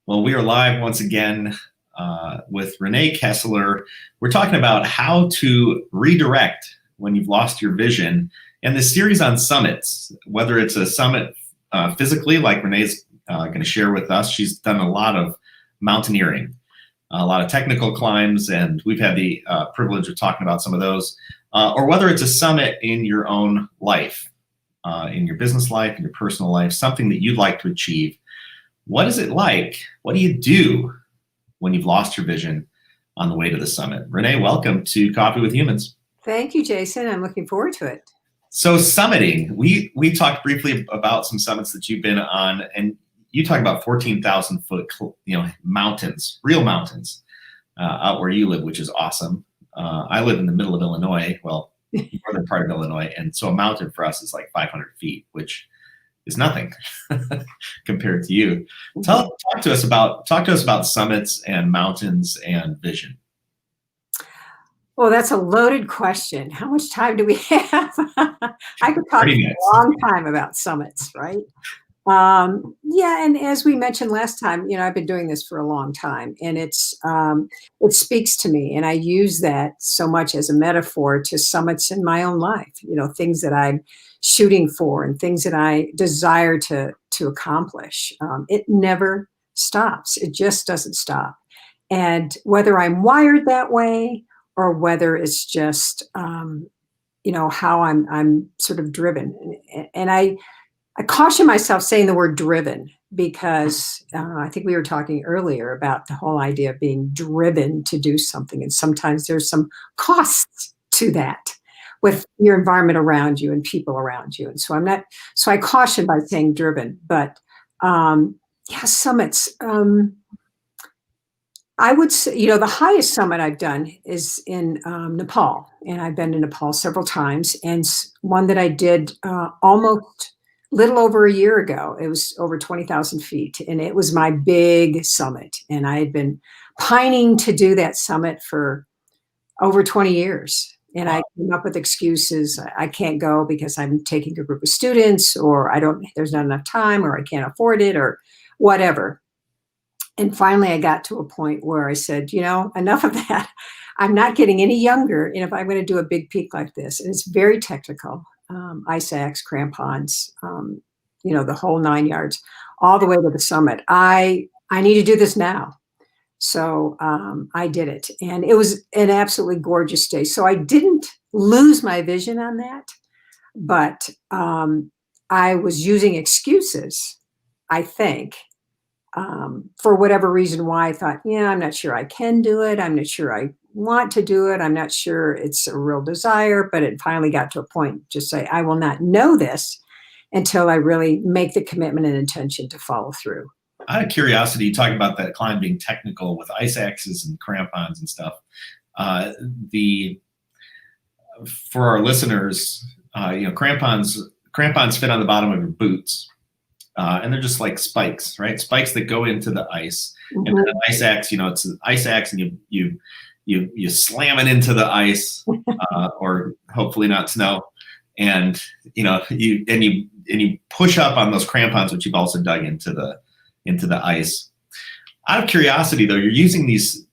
Well, we are live once again with Rená Koesler. We're talking about how to redirect when you've lost your vision. And this series on summits, whether it's a summit physically, like Renée's going to share with us, she's done a lot of mountaineering, a lot of technical climbs, and we've had the privilege of talking about some of those. Or whether it's a summit in your own life, in your business life, in your personal life, something that you'd like to achieve. What is it like? What do you do when you've lost your vision on the way to the summit? René, welcome to Coffee with Humans. Thank you, Jason. I'm looking forward to it. So summiting, we talked briefly about some summits that you've been on, and you talk about 14,000 foot, mountains, real mountains, out where you live, which is awesome. I live in the middle of Illinois, well, northern part of Illinois, and so a mountain for us is like 500 feet, which is nothing compared to you. Talk to us about summits and mountains and vision. Well, that's a loaded question. How much time do we have? I could talk a long time about summits, right? Yeah, and as we mentioned last time, I've been doing this for a long time, and it speaks to me, and I use that so much as a metaphor to summits in my own life. Things that I'm shooting for and things that I desire to accomplish. It never stops. It just doesn't stop. And whether I'm wired that way or whether it's just how I'm sort of driven, and I caution myself saying the word driven because I think we were talking earlier about the whole idea of being driven to do something. And sometimes there's some costs to that with your environment around you and people around you. And so I caution by saying driven, but summits. I would say, the highest summit I've done is in Nepal. And I've been to Nepal several times. And one that I did almost little over a year ago. It was over 20,000 feet, and it was my big summit. And I had been pining to do that summit for over 20 years. And I came up with excuses. I can't go because I'm taking a group of students, or there's not enough time, or I can't afford it, or whatever. And finally, I got to a point where I said, enough of that. I'm not getting any younger. And if I'm going to do a big peak like this, and it's very technical, ice axe, crampons, the whole 9 yards, all the way to the summit. I need to do this now. So I did it, and it was an absolutely gorgeous day. So I didn't lose my vision on that, but I was using excuses, I think, for whatever reason why I thought, I'm not sure I can do it. I'm not sure I want to do it. I'm not sure it's a real desire, but it finally got to a point to say, I will not know this until I really make the commitment and intention to follow through. Out of curiosity, you talk about that climb being technical with ice axes and crampons and stuff. For our listeners, crampons fit on the bottom of your boots. And they're just like spikes, right? Spikes that go into the ice. Mm-hmm. And then an ice axe, it's an ice axe, and you slam it into the ice, or hopefully not snow, and you push up on those crampons, which you've also dug into the ice. Out of curiosity, though, you're using these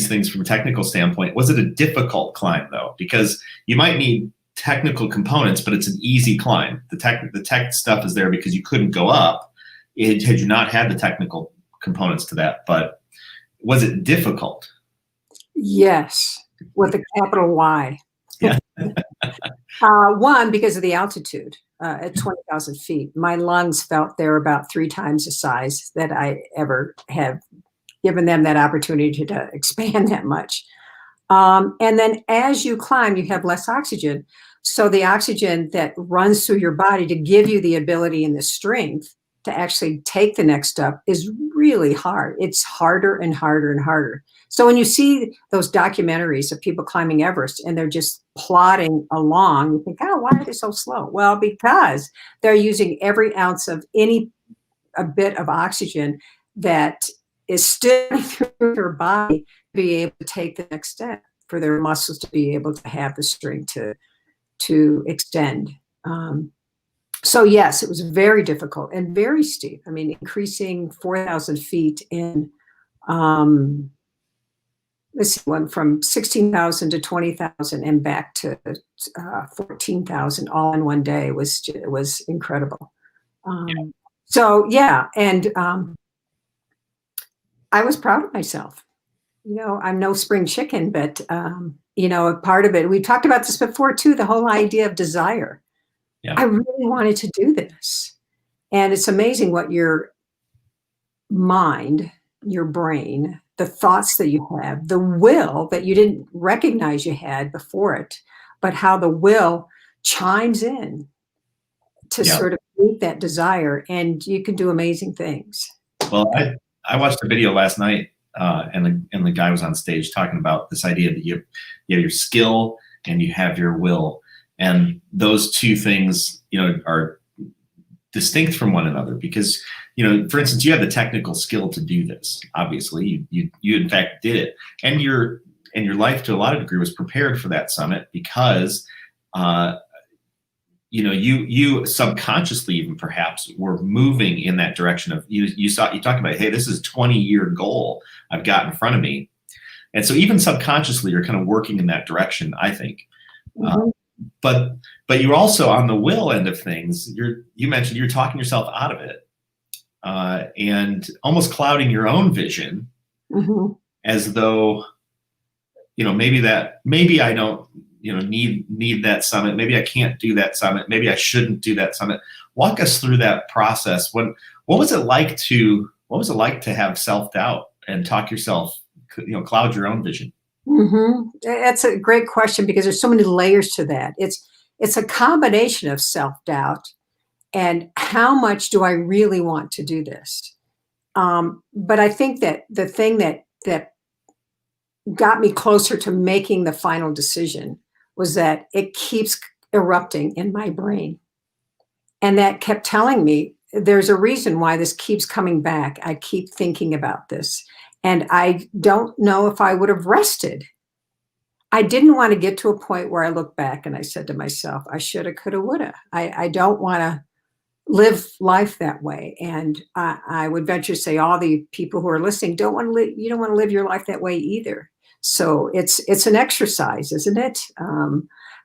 things from a technical standpoint. Was it a difficult climb though? Because you might need technical components, but it's an easy climb. The tech stuff is there because you couldn't go up had you not had the technical components to that. But was it difficult? Yes, with a capital Y. Yeah. One, because of the altitude at 20,000 feet. My lungs felt they were about 3 times the size that I ever have given them that opportunity to expand that much. And then as you climb, you have less oxygen. So the oxygen that runs through your body to give you the ability and the strength to actually take the next step is really hard. It's harder and harder and harder. So when you see those documentaries of people climbing Everest and they're just plodding along, you think, oh, why are they so slow? Well, because they're using every ounce of a bit of oxygen that is still through their body to be able to take the next step, for their muscles to be able to have the strength to extend. So yes, it was very difficult and very steep. I mean, increasing 4,000 feet in, um, let's see, went from 16,000 to 20,000 and back to 14,000 all in one day was incredible. Um, so yeah, and I was proud of myself. You know, I'm no spring chicken, but you know, a part of it. We talked about this before too. The whole idea of desire. Yeah. I really wanted to do this, and it's amazing what your mind, your brain, the thoughts that you have, the will that you didn't recognize you had before it, but how the will chimes in to Yeah. sort of meet that desire, and you can do amazing things. Well, I watched a video last night, and the guy was on stage talking about this idea that you have your skill and you have your will, and those two things, you know, are distinct from one another because, you know, for instance, you have the technical skill to do this. Obviously, you in fact did it, and your life to a lot of degree was prepared for that summit because. You know, you subconsciously even perhaps were moving in that direction of you talked about, hey, this is a 20-year goal I've got in front of me. And so even subconsciously you're kind of working in that direction, I think. Mm-hmm. But you're also on the will end of things. You mentioned you're talking yourself out of it and almost clouding your own vision Mm-hmm. as though, you know, maybe I don't, you know, need that summit. Maybe I can't do that summit. Maybe I shouldn't do that summit. Walk us through that process. What was it like to have self-doubt and talk yourself, you know, cloud your own vision? Mm-hmm. That's a great question because there's so many layers to that. It's a combination of self-doubt and how much do I really want to do this? But I think that the thing that got me closer to making the final decision was that it keeps erupting in my brain. And that kept telling me there's a reason why this keeps coming back. I keep thinking about this. And I don't know if I would have rested. I didn't want to get to a point where I look back and I said to myself, I shoulda, coulda, woulda. I don't want to live life that way. And I would venture to say all the people who are listening don't want to live, you don't want to live your life that way either. So it's an exercise, isn't it?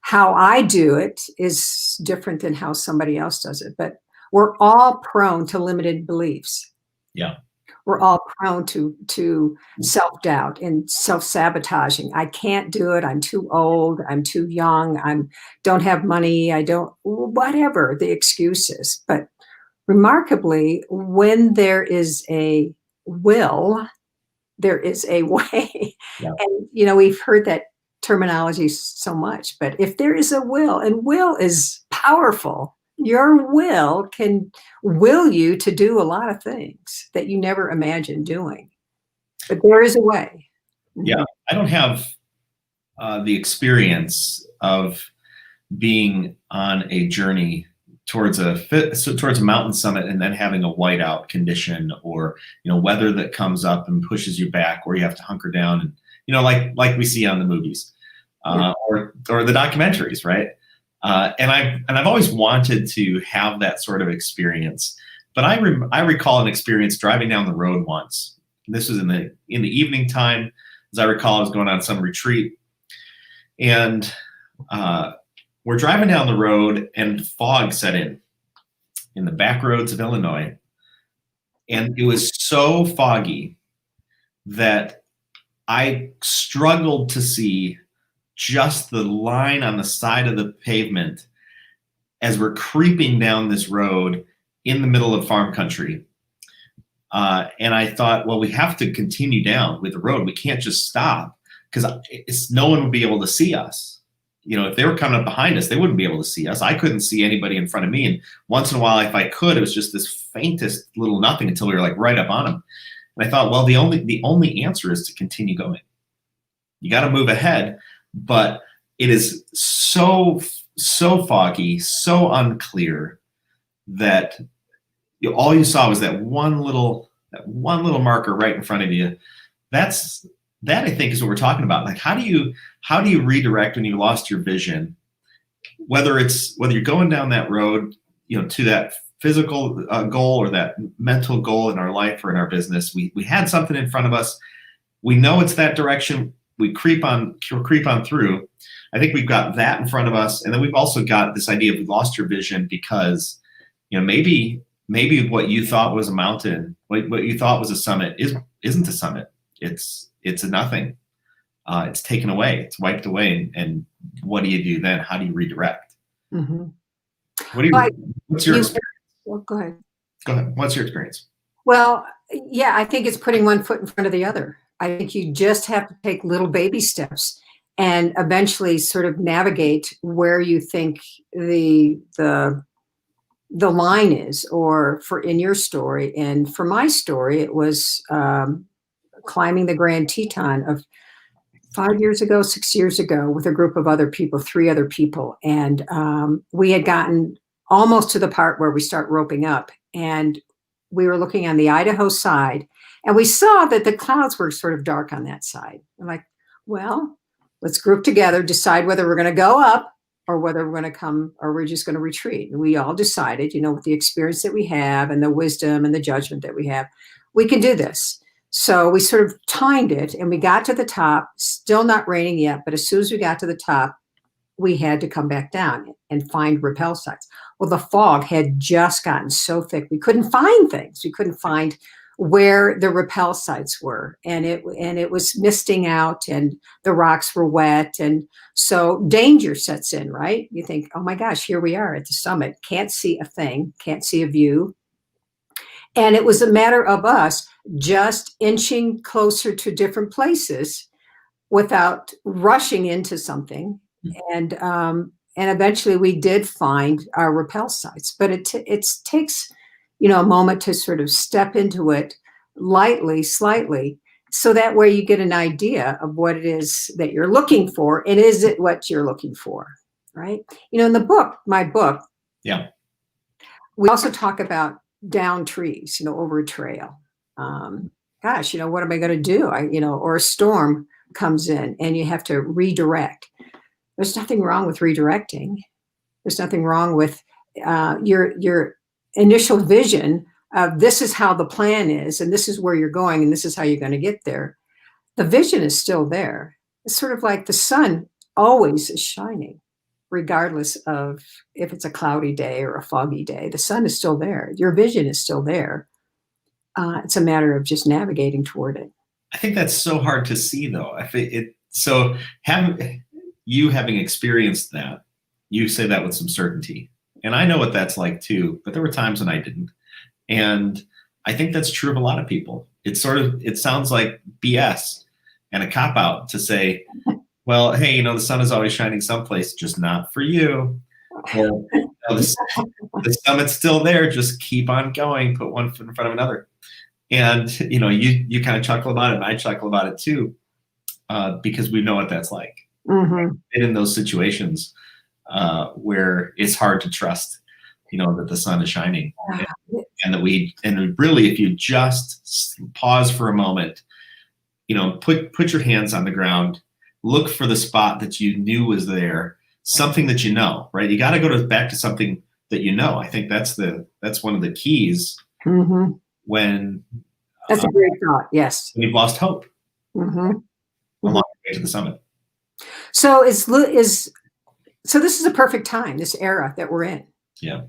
How I do it is different than how somebody else does it, but we're all prone to limited beliefs. Yeah. We're all prone to self-doubt and self-sabotaging. I can't do it. I'm too old. I'm too young. Don't have money. I don't, whatever the excuse is. But remarkably, when there is a will, there is a way. Yeah. And, you know, we've heard that terminology so much, but if there is a will, and will is powerful, your will can will you to do a lot of things that you never imagined doing. But there is a way. Yeah. I don't have the experience of being on a journey towards a mountain summit and then having a whiteout condition or, you know, weather that comes up and pushes you back where you have to hunker down and, you know, like we see on the movies or the documentaries, right? And I've always wanted to have that sort of experience, but I recall an experience driving down the road once. This was in the evening time, as I recall. I was going on some retreat, and we're driving down the road, and fog set in the back roads of Illinois, and it was so foggy that I struggled to see just the line on the side of the pavement as we're creeping down this road in the middle of farm country. And I thought, well, we have to continue down with the road. We can't just stop because no one would be able to see us. You know, if they were coming up behind us, they wouldn't be able to see us. I couldn't see anybody in front of me. And once in a while, if I could, it was just this faintest little nothing until we were like right up on them. And I thought, well, the only answer is to continue going. You got to move ahead. But it is so foggy, so unclear that all you saw was that one little marker right in front of you. That I think is what we're talking about. Like, how do you redirect when you lost your vision? Whether you're going down that road to that physical goal or that mental goal in our life or in our business. We had something in front of us. We know it's that direction. We creep on through. I think we've got that in front of us, and then we've also got this idea of we lost your vision because, maybe what you thought was a mountain, what you thought was a summit isn't a summit. It's a nothing. It's taken away. It's wiped away. And what do you do then? How do you redirect? Mm-hmm. What's your experience? Well, go ahead. Go ahead. What's your experience? Well, yeah, I think it's putting one foot in front of the other. I think you just have to take little baby steps and eventually sort of navigate where you think the line is, or in your story. And for my story, it was climbing the Grand Teton of 5 years ago, 6 years ago, with a group of other people, 3 other people. And we had gotten almost to the part where we start roping up, and we were looking on the Idaho side, and we saw that the clouds were sort of dark on that side. I'm like, well, let's group together, decide whether we're going to go up or whether we're going to come, or we're just going to retreat. And we all decided, with the experience that we have and the wisdom and the judgment that we have, we can do this. So we sort of timed it, and we got to the top, still not raining yet, but as soon as we got to the top, we had to come back down and find rappel sites. Well, the fog had just gotten so thick, we couldn't find things. We couldn't find where the rappel sites were, and it was misting out, and the rocks were wet, and so danger sets in, right? You think, oh my gosh, here we are at the summit, can't see a thing, can't see a view. And it was a matter of us just inching closer to different places without rushing into something. And eventually we did find our rappel sites, but it takes, a moment to sort of step into it lightly, slightly, so that way you get an idea of what it is that you're looking for, and is it what you're looking for, right? In my book, yeah, we also talk about down trees, over a trail. Gosh, what am I going to do? Or a storm comes in and you have to redirect. There's nothing wrong with redirecting. There's nothing wrong with your initial vision of this is how the plan is, and this is where you're going, and this is how you're going to get there. The vision is still there. It's sort of like the sun always is shining, regardless of if it's a cloudy day or a foggy day. The sun is still there. Your vision is still there. It's a matter of just navigating toward it. I think that's so hard to see, though. Having experienced that, you say that with some certainty. And I know what that's like too, but there were times when I didn't. And I think that's true of a lot of people. It sounds like BS and a cop-out to say, well, hey, the sun is always shining someplace, just not for you. Well, the summit's still there. Just keep on going. Put one foot in front of another. And, you kind of chuckle about it, and I chuckle about it too, because we know what that's like. Mm-hmm. And in those situations where it's hard to trust, that the sun is shining, and really, if you just pause for a moment, put your hands on the ground, look for the spot that you knew was there, something that right? You got to go back to something that I think that's one of the keys. Mm-hmm. When that's a great thought. Yes, when you've lost hope mm-hmm. along the way to the summit. So this is a perfect time, this era that we're in. Yeah.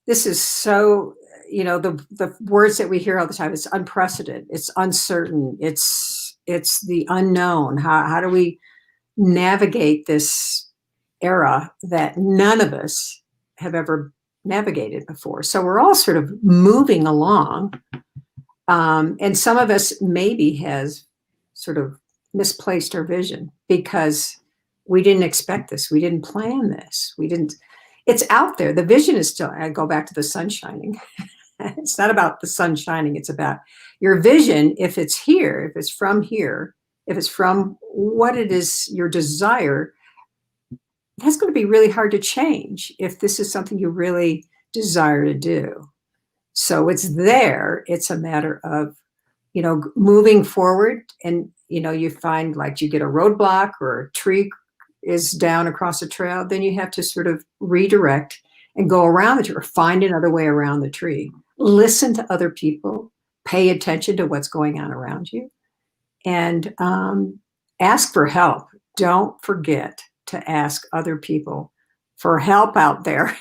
This is so, the words that we hear all the time, it's unprecedented, it's uncertain, it's the unknown. How do we navigate this era that none of us have ever navigated before? So we're all sort of moving along. And some of us maybe has sort of misplaced our vision because we didn't expect this. We didn't plan this. It's out there. The vision is still, I go back to the sun shining. It's not about the sun shining. It's about your vision. If it's here, if it's from here, if it's from what it is, your desire, that's going to be really hard to change if this is something you really desire to do. So it's there. It's a matter of, moving forward, and, you find like you get a roadblock or a tree is down across a trail, then you have to sort of redirect and go around the tree or find another way around the tree. Listen to other people, pay attention to what's going on around you, and ask for help. Don't forget to ask other people for help out there.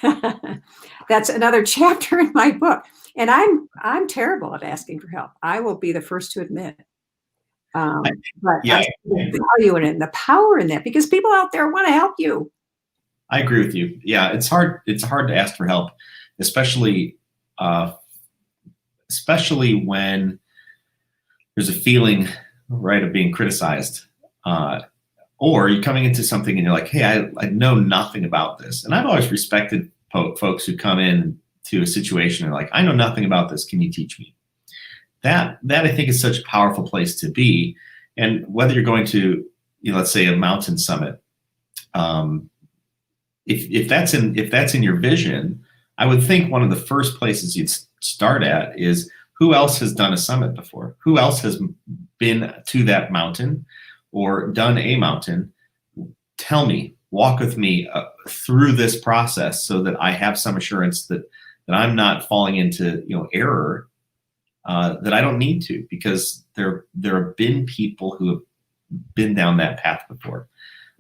That's another chapter in my book. And I'm terrible at asking for help. I will be the first to admit. But Yeah, I see the value in it and the power in that, because people out there want to help you. I agree with you. Yeah, it's hard. It's hard to ask for help, especially when there's a feeling, right, of being criticized, or you're coming into something and you're like, hey, I know nothing about this. And I've always respected folks who come in to a situation and are like, I know nothing about this. Can you teach me? That I think is such a powerful place to be. And whether you're going to, let's say a mountain summit, if that's in your vision, I would think one of the first places you'd start at is, who else has done a summit before? Who else has been to that mountain or done a mountain? Tell me, walk with me through this process so that I have some assurance that I'm not falling into error that I don't need to, because there have been people who have been down that path before.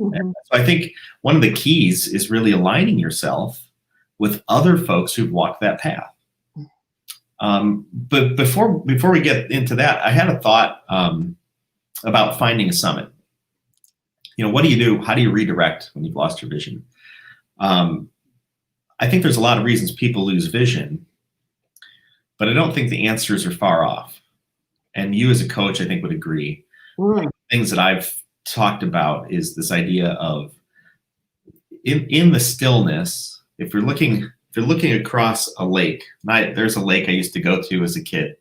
Mm-hmm. So I think one of the keys is really aligning yourself with other folks who've walked that path. But before we get into that, I had a thought about finding a summit. What do you do? How do you redirect when you've lost your vision? I think there's a lot of reasons people lose vision, but I don't think the answers are far off. And you as a coach, I think, would agree. One of the things that I've talked about is this idea of in the stillness, if you're looking across a lake, there's a lake I used to go to as a kid,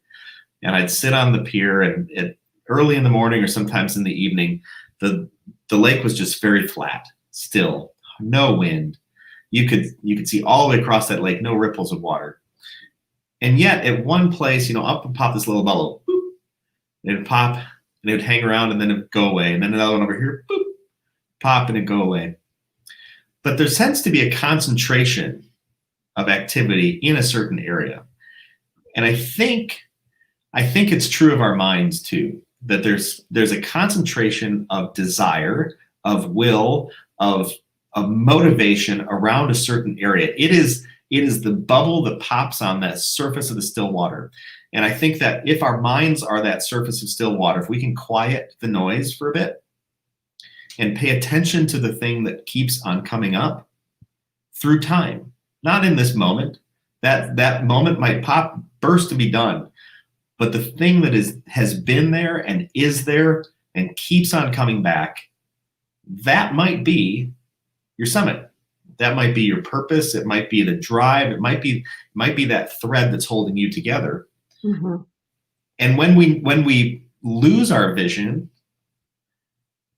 and I'd sit on the pier, and early in the morning or sometimes in the evening, the lake was just very flat, still, no wind. You could see all the way across that lake, no ripples of water. And yet at one place, up would pop this little bubble, boop, and it would pop, and it would hang around, and then it would go away. And then another one over here, boop, pop, and it'd go away. But there tends to be a concentration of activity in a certain area. And I think it's true of our minds too, that there's a concentration of desire, of will, of motivation around a certain area. It is the bubble that pops on that surface of the still water. And I think that if our minds are that surface of still water, if we can quiet the noise for a bit and pay attention to the thing that keeps on coming up through time, not in this moment, that moment might burst to be done, but the thing that has been there and is there and keeps on coming back, that might be your summit. That might be your purpose. It might be the drive. It might be that thread that's holding you together. Mm-hmm. And when we lose our vision,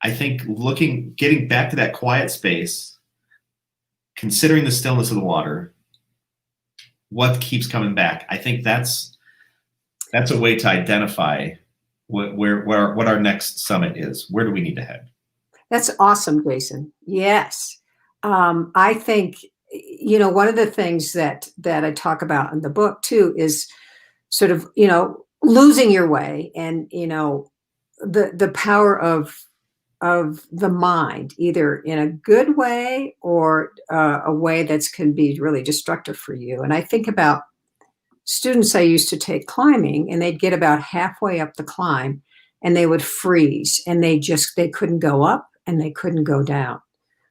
I think getting back to that quiet space, considering the stillness of the water, what keeps coming back, I think that's a way to identify what our next summit is. Where do we need to head? That's awesome, Jason. Yes. I think, one of the things that I talk about in the book too is sort of, losing your way, and, the power of the mind, either in a good way or a way that can be really destructive for you. And I think about students I used to take climbing, and they'd get about halfway up the climb and they would freeze, and they couldn't go up and they couldn't go down.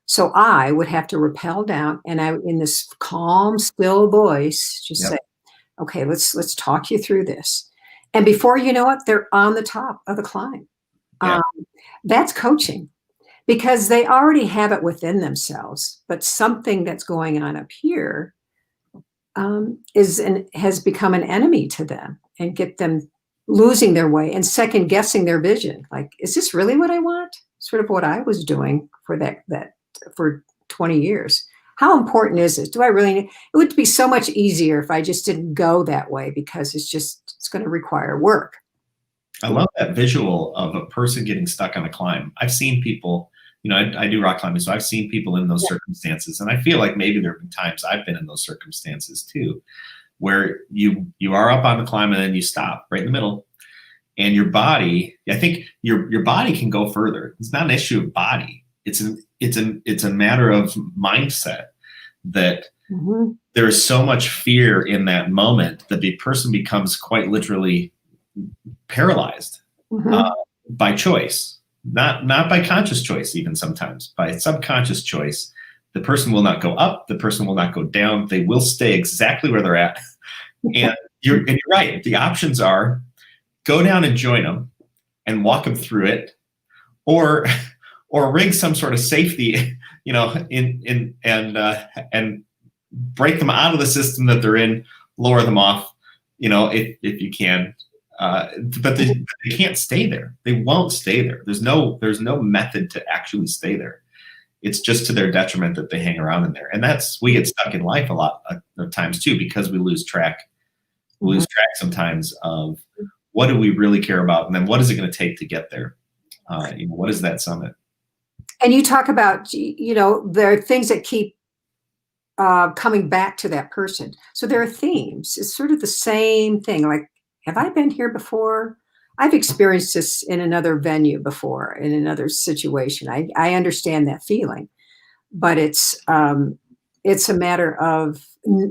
So I would have to rappel down, and I, in this calm, still voice, just say, okay, let's talk you through this. And before you know it, they're on the top of the climb. Yeah. That's coaching, because they already have it within themselves, but something that's going on up here has become an enemy to them, and get them losing their way and second guessing their vision. Like, is this really what I want? Sort of what I was doing for 20 years. How important is it? Do I really need? It would be so much easier if I just didn't go that way, because it's going to require work. I love that visual of a person getting stuck on a climb. I've seen people I do rock climbing, so I've seen people in those circumstances, and I feel like maybe there have been times I've been in those circumstances too, where you are up on the climb and then you stop right in the middle, and your body, I think your body can go further. It's not an issue of body. It's a matter of mindset that there is so much fear in that moment that the person becomes quite literally paralyzed by choice, not by conscious choice, even sometimes by subconscious choice. The person will not go up. The person will not go down. They will stay exactly where they're at. And you're right. The options are go down and join them and walk them through it, or rig some sort of safety, and break them out of the system that they're in, lower them off, if you can. But they can't stay there. They won't stay there. There's no method to actually stay there. It's just to their detriment that they hang around in there. And we get stuck in life a lot of times too, because we lose track. We lose track sometimes of what do we really care about, and then what is it going to take to get there? What is that summit? And you talk about, there are things that keep coming back to that person. So there are themes. It's sort of the same thing. Like, have I been here before? I've experienced this in another venue before, in another situation. I understand that feeling, but it's a matter of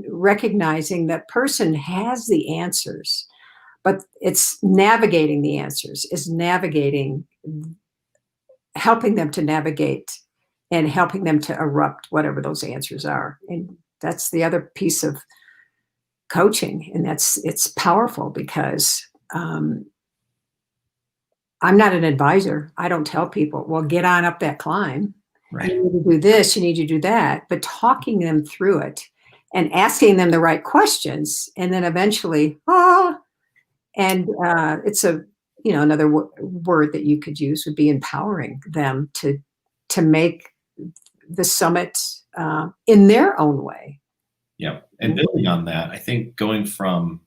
recognizing that person has the answers, but it's navigating the answers, helping them to navigate and helping them to erupt whatever those answers are. And that's the other piece of coaching. And it's powerful because I'm not an advisor. I don't tell people, well, get on up that climb. Right. You need to do this, you need to do that, but talking them through it and asking them the right questions. And then eventually, it's another word that you could use would be empowering them to make the summit in their own way. Yeah. And building on that, I think going from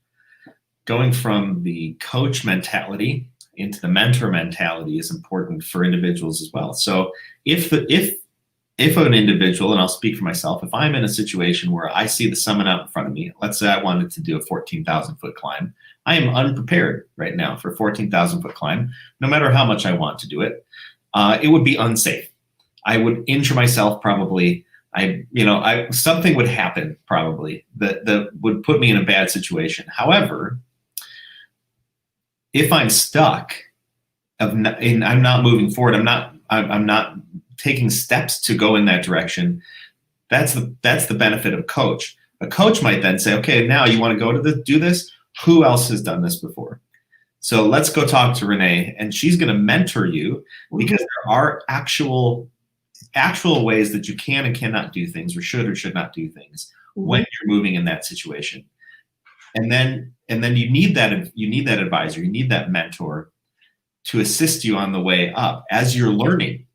the coach mentality into the mentor mentality is important for individuals as well. So if an individual, and I'll speak for myself, if I'm in a situation where I see the summit out in front of me, let's say I wanted to do a 14,000 foot climb, I am unprepared right now for a 14,000 foot climb, no matter how much I want to do it. It would be unsafe. I would injure myself probably. Something would happen probably that would put me in a bad situation. However, if I'm stuck and I'm not moving forward, I'm not taking steps to go in that direction, that's the benefit of a coach. A coach might then say, okay, now you want to go to do this? Who else has done this before? So let's go talk to Renee, and she's going to mentor you, because there are actual ways that you can and cannot do things, or should not do things when you're moving in that situation. And then you need that advisor, you need that mentor to assist you on the way up as you're learning,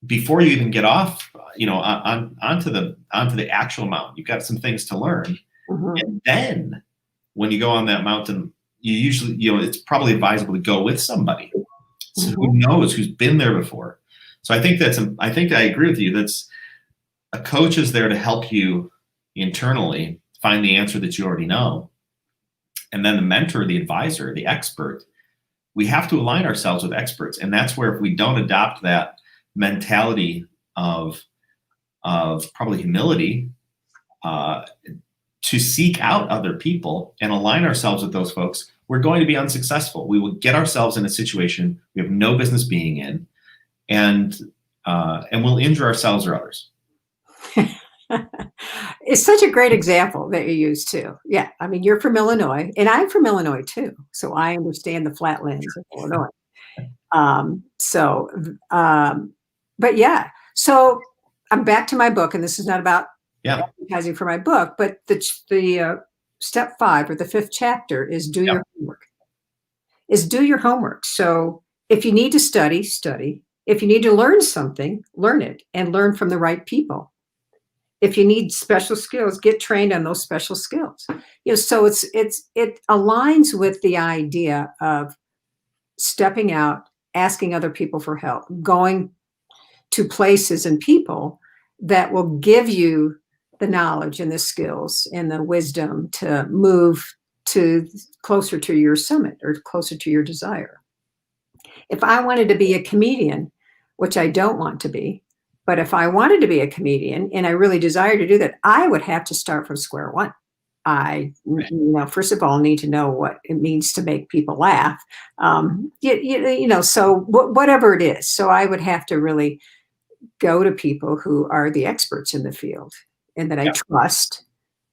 before you even get off, onto the actual mountain. You've got some things to learn. And then when you go on that mountain, you usually, it's probably advisable to go with somebody who knows, who's been there before. So I think I agree with you. That's a coach is there to help you internally find the answer that you already know. And then the mentor, the advisor, the expert, we have to align ourselves with experts. And that's where, if we don't adopt that mentality of probably humility, to seek out other people and align ourselves with those folks, we're going to be unsuccessful. We will get ourselves in a situation we have no business being in, and we'll injure ourselves or others. It's such a great example that you use too. Yeah, I mean, you're from Illinois, and I'm from Illinois too, so I understand the flatlands of Illinois. But yeah, so I'm back to my book, and this is not about advertising for my book, but the step 5, or the 5th chapter, is do your homework. Do your homework. So if you need to study. If you need to learn something, learn it, and learn from the right people. If you need special skills, get trained on those special skills. So it aligns with the idea of stepping out, asking other people for help, going to places and people that will give you the knowledge and the skills and the wisdom to move to closer to your summit or closer to your desire. If I wanted to be a comedian, which I don't want to be, but if I wanted to be a comedian and I really desire to do that, I would have to start from square one. I, first of all, need to know what it means to make people laugh. So whatever it is. So I would have to really go to people who are the experts in the field and that I trust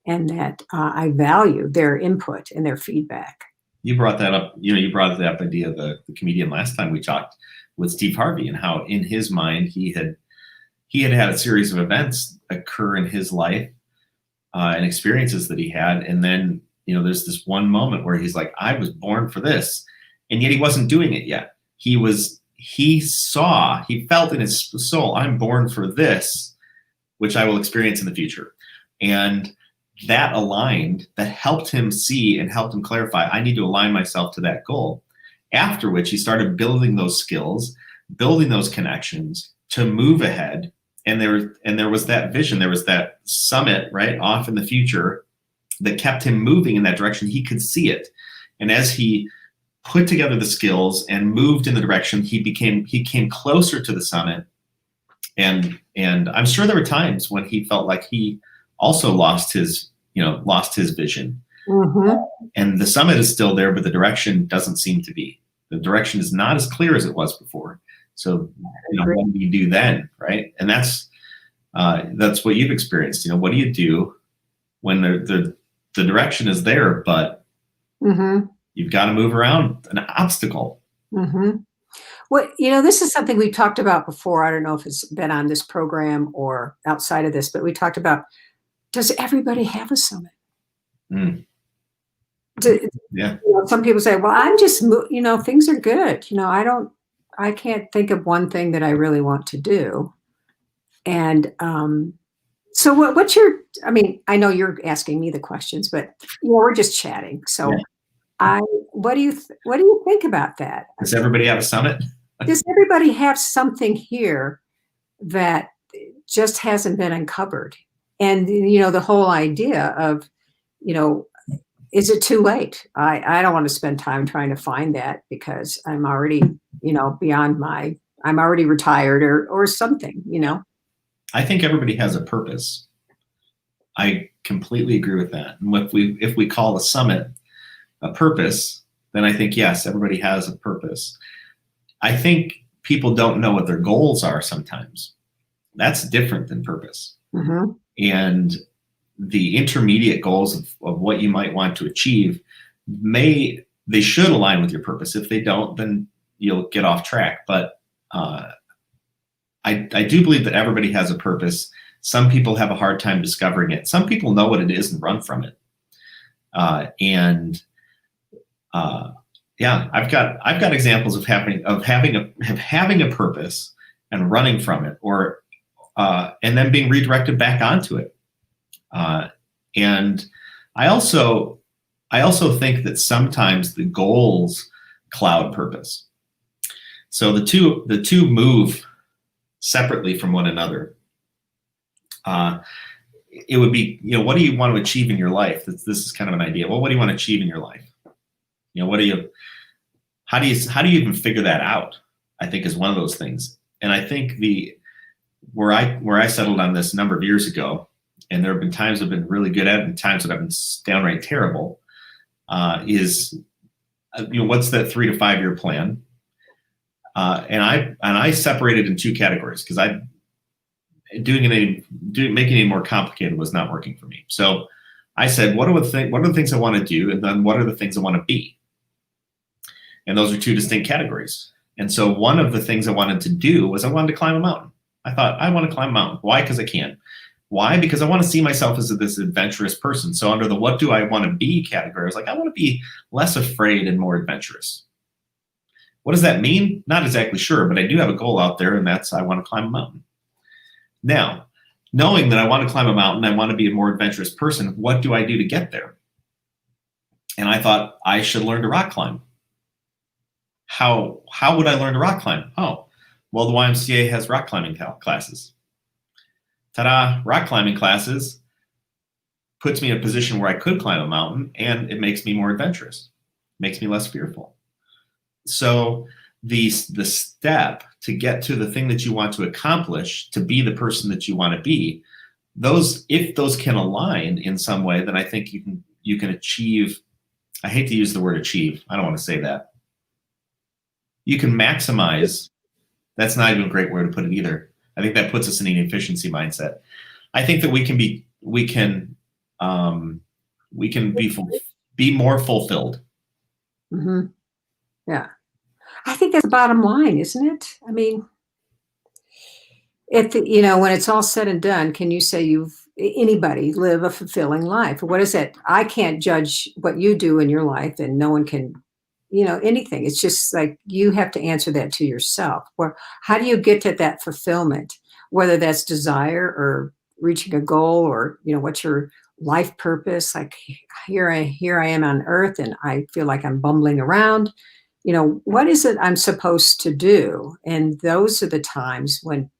and that I value their input and their feedback. You brought that up, you brought that idea of the comedian last time we talked with Steve Harvey, and how in his mind he had a series of events occur in his life and experiences that he had. And then, there's this one moment where he's like, I was born for this. And yet he wasn't doing it yet. He felt in his soul, I'm born for this, which I will experience in the future. And that helped him see and helped him clarify, I need to align myself to that goal. After which he started building those skills, building those connections to move ahead. And there was that vision, there was that summit right off in the future that kept him moving in that direction. He could see it. And as he put together the skills and moved in the direction, he came closer to the summit. And I'm sure there were times when he felt like he also lost his vision. Mm-hmm. And the summit is still there, but the direction doesn't seem to be. The direction is not as clear as it was before. So, what do you do then, right? And that's what you've experienced. What do you do when the direction is there, but you've got to move around an obstacle? Mm-hmm. Well, this is something we talked about before. I don't know if it's been on this program or outside of this, but we talked about, does everybody have a summit? Mm. Some people say, well, I'm just, things are good. I can't think of one thing that I really want to do. And so what's your, I know you're asking me the questions, but we're just chatting. So what do you think about that? Does everybody have a summit? Does everybody have something here that just hasn't been uncovered? And, the whole idea of, is it too late? I don't want to spend time trying to find that because I'm already, I'm already retired or something, I think everybody has a purpose. I completely agree with that. And if we call the summit a purpose, then I think, yes, everybody has a purpose. I think people don't know what their goals are sometimes. That's different than purpose. Mm-hmm. And the intermediate goals of what you might want to achieve, they should align with your purpose. If they don't, then you'll get off track. But I do believe that everybody has a purpose. Some people have a hard time discovering it. Some people know what it is and run from it. I've got examples of having a purpose and running from it, or and then being redirected back onto it. And I also think that sometimes the goals cloud purpose. So the two move separately from one another. It would be, what do you want to achieve in your life? This is kind of an idea. Well, what do you want to achieve in your life? How do you even figure that out? I think is one of those things. And I think where I settled on this a number of years ago, and there have been times I've been really good at it and times that I've been downright terrible, is what's that 3 to 5 year plan? And I separated in two categories because making it any more complicated was not working for me. So I said, what are the things I want to do, and then what are the things I want to be? And those are two distinct categories. And so one of the things I wanted to do was I wanted to climb a mountain. I thought, I want to climb a mountain. Why? Because I can. Why? Because I want to see myself as this adventurous person. So under the what do I want to be category, I was like, I want to be less afraid and more adventurous. What does that mean? Not exactly sure, but I do have a goal out there, and that's I want to climb a mountain. Now, knowing that I want to climb a mountain, I want to be a more adventurous person, what do I do to get there? And I thought I should learn to rock climb. How would I learn to rock climb? Oh, Well, the YMCA has rock climbing classes. Ta-da! Rock climbing classes puts me in a position where I could climb a mountain, and it makes me more adventurous, makes me less fearful. So the step to get to the thing that you want to accomplish, to be the person that you want to be, if those can align in some way, then I think you can achieve. I hate to use the word achieve. I don't want to say that. You can maximize. That's not even a great word to put it either. I think that puts us in an efficiency mindset. I think that we can be more fulfilled. Mm-hmm. Yeah. I think that's the bottom line, isn't it? I mean, when it's all said and done, can you say anybody live a fulfilling life? What is it? I can't judge what you do in your life, and no one can, anything. It's just like you have to answer that to yourself. How do you get to that fulfillment? Whether that's desire or reaching a goal, or what's your life purpose? Like here I am on earth, and I feel like I'm bumbling around. What is it I'm supposed to do? And those are the times when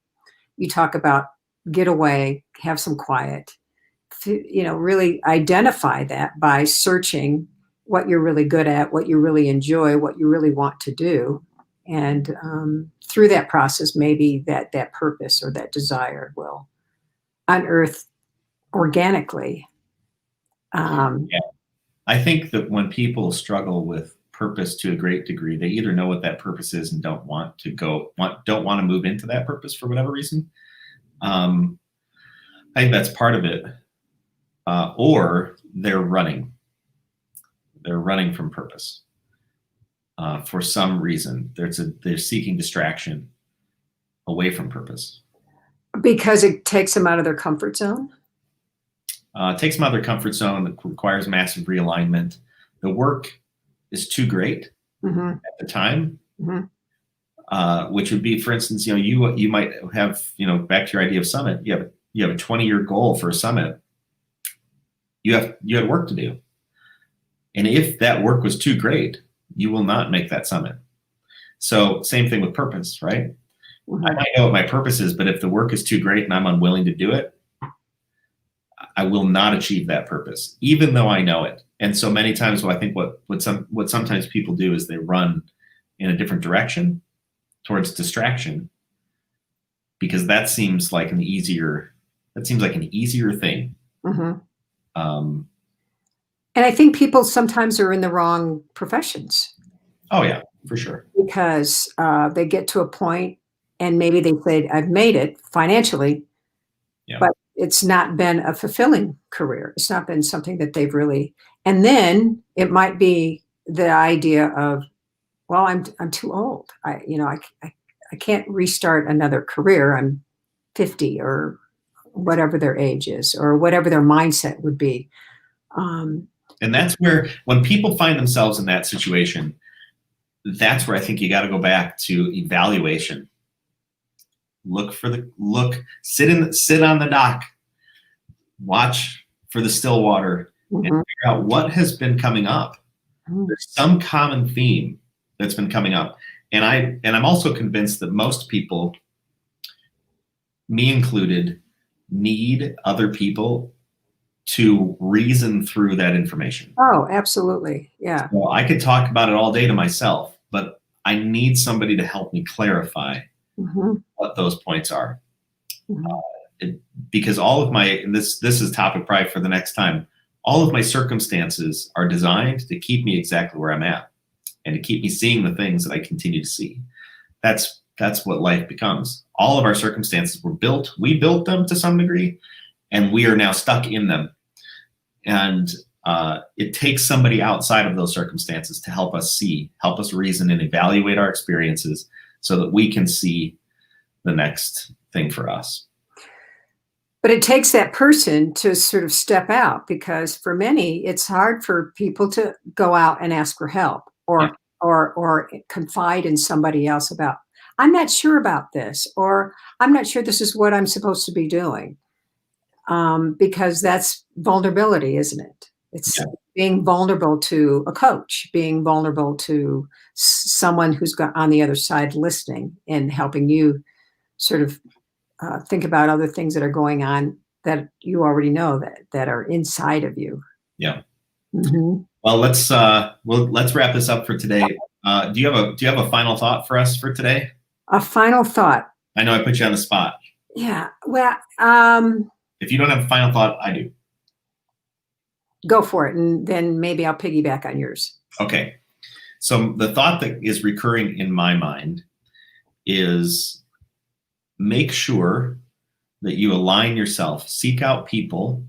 you talk about get away, have some quiet, really identify that by searching what you're really good at, what you really enjoy, what you really want to do. And through that process, maybe that purpose or that desire will unearth organically. Yeah. I think that when people struggle with purpose to a great degree, they either know what that purpose is and don't want to move into that purpose for whatever reason. I think that's part of it. Or they're running. They're running from purpose. For some reason, they're seeking distraction away from purpose. Because it takes them out of their comfort zone? It takes them out of their comfort zone. It requires massive realignment. The work is too great mm-hmm. at the time, mm-hmm. Which would be, for instance, you might have, back to your idea of summit, you have a 20-year goal for a summit. You had work to do. And if that work was too great, you will not make that summit. So same thing with purpose, right? Mm-hmm. I might know what my purpose is, but if the work is too great and I'm unwilling to do it, I will not achieve that purpose, even though I know it. And so many times, I think what sometimes people do is they run in a different direction towards distraction, because that seems like an easier thing. Mm-hmm. And I think people sometimes are in the wrong professions. Oh yeah, for sure. Because they get to a point and maybe they say, I've made it financially, but it's not been a fulfilling career. It's not been something that they've really, and then it might be the idea of, well, I'm too old. I can't restart another career. I'm 50 or whatever their age is, or whatever their mindset would be. And that's where, when people find themselves in that situation, that's where I think you got to go back to evaluation. Sit on the dock, watch for the still water, mm-hmm. and figure out what has been coming up. Mm-hmm. There's some common theme that's been coming up. And I'm also convinced that most people, me included, need other people to reason through that information. Oh, absolutely. Yeah. So I could talk about it all day to myself, but I need somebody to help me clarify mm-hmm. what those points are. Mm-hmm. Because all of this is topic probably for the next time. All of my circumstances are designed to keep me exactly where I'm at, and to keep me seeing the things that I continue to see. That's what life becomes. All of our circumstances were built. We built them to some degree, and we are now stuck in them. And it takes somebody outside of those circumstances to help us reason and evaluate our experiences so that we can see the next thing for us. But it takes that person to sort of step out, because for many, it's hard for people to go out and ask for help or confide in somebody else about, I'm not sure about this, or I'm not sure this is what I'm supposed to be doing. Because that's vulnerability, isn't it? It's Yeah. being vulnerable to a coach, being vulnerable to someone who's got on the other side listening and helping you sort of think about other things that are going on that you already know that are inside of you. Yeah. Mhm. Well, let's wrap this up for today. Do you have a final thought for us for today? A final thought. I know I put you on the spot. Yeah. Well, If you don't have a final thought, I do. go for it, and then maybe I'll piggyback on yours. Okay. So the thought that is recurring in my mind is make sure that you align yourself, seek out people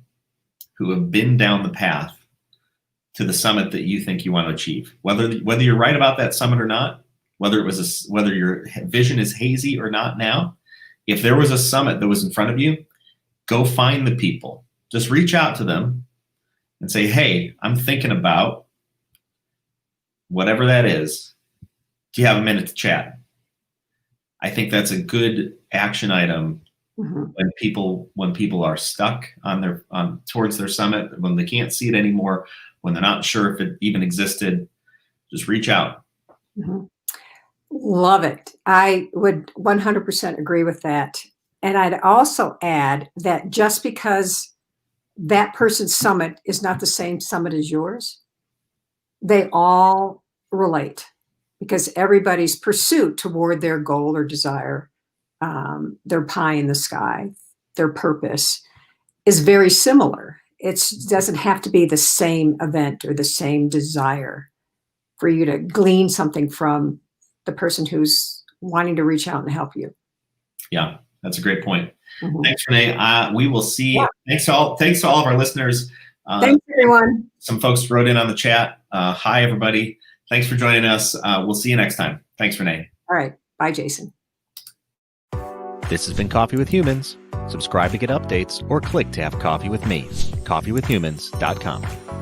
who have been down the path to the summit that you think you want to achieve. Whether you're right about that summit or not, whether your vision is hazy or not now, if there was a summit that was in front of you, go find the people. Just reach out to them and say, hey, I'm thinking about whatever that is. Do you have a minute to chat? I think that's a good action item when people are stuck on towards their summit, when they can't see it anymore, when they're not sure if it even existed. Just reach out. Love it. I would 100% agree with that. And I'd also add that just because that person's summit is not the same summit as yours, they all relate, because everybody's pursuit toward their goal or desire, their pie in the sky, their purpose is very similar. It doesn't have to be the same event or the same desire for you to glean something from the person who's wanting to reach out and help you. Yeah, that's a great point. Thanks, Renee. We will see. Yeah. Thanks to all of our listeners. Thanks, everyone. Some folks wrote in on the chat. Hi, everybody. Thanks for joining us. We'll see you next time. Thanks, Renee. All right. Bye, Jason. This has been Coffee with Humans. Subscribe to get updates or click to have coffee with me. coffeewithhumans.com.